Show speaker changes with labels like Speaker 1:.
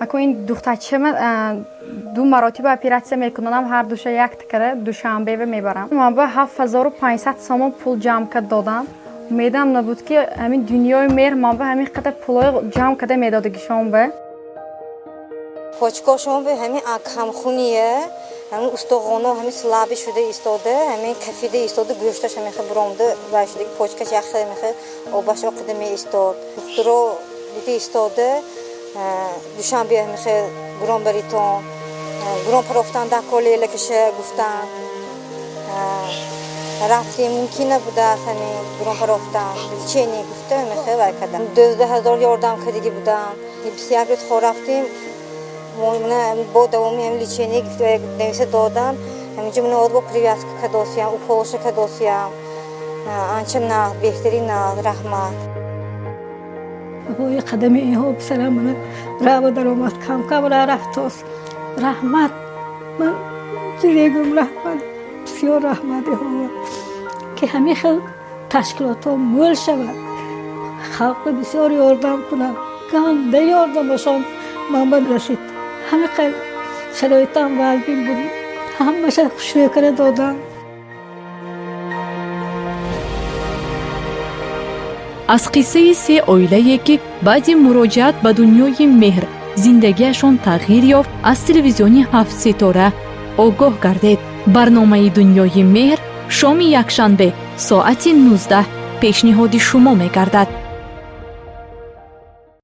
Speaker 1: اكو این دخترچه من دو مراتب اپراسیون میکنم هر دوشه یک تکره دوشنبه میبرم من با 7500 سوم پول جمع کرد دادم میدم نبود که همین دنیای مهر من به همین قدر پول جمع کرده میدادگیشون به
Speaker 2: پاچکاشون به همین کم خونیه همین استخوان‌ها همین سلابی شده ایستاده همین کفیده ایستاده گوشتش همین برامده و شده که پاچکش یخه میخه آبش وقت می ایستاد دکترا دیدی ایستاده دوشنبه میخه گرام بریتون گرام پروفتن در کلی لکشه گفتن رفتیم ممکنه بوده همین گرام پروفتن چینی گفته میخه وای کردم 12000 یاردم کردی بودم بسیار بیت خور رفتیم من با دوامی هم لیچینی نویسه دادم همینجا من آد با پریویت که داسیم او پولش که داسیم آنچه نه بهتری نه رحمت
Speaker 3: هوی قدمی اینها بسرم من را در اومد کم کم را رفتاست رحمت من جریگم رحمت بسیار رحمتی هوا که همین خیلی تشکیلات ها مول شود خلق بسیار یاردم کنم گنده یاردم باشم محمد رسید همه خیلی شرایطم واقعی بود همه شد خوشوی کرده دادم
Speaker 4: از قصه سه عائله‌ای که بعد مراجعت به دنیای مهر زندگیشان تغییر یافت از تلویزیون 7 ستاره آگاه گردید. برنامه دنیای مهر شام یکشنبه ساعت 19 پیشنهاد شما می‌گردد.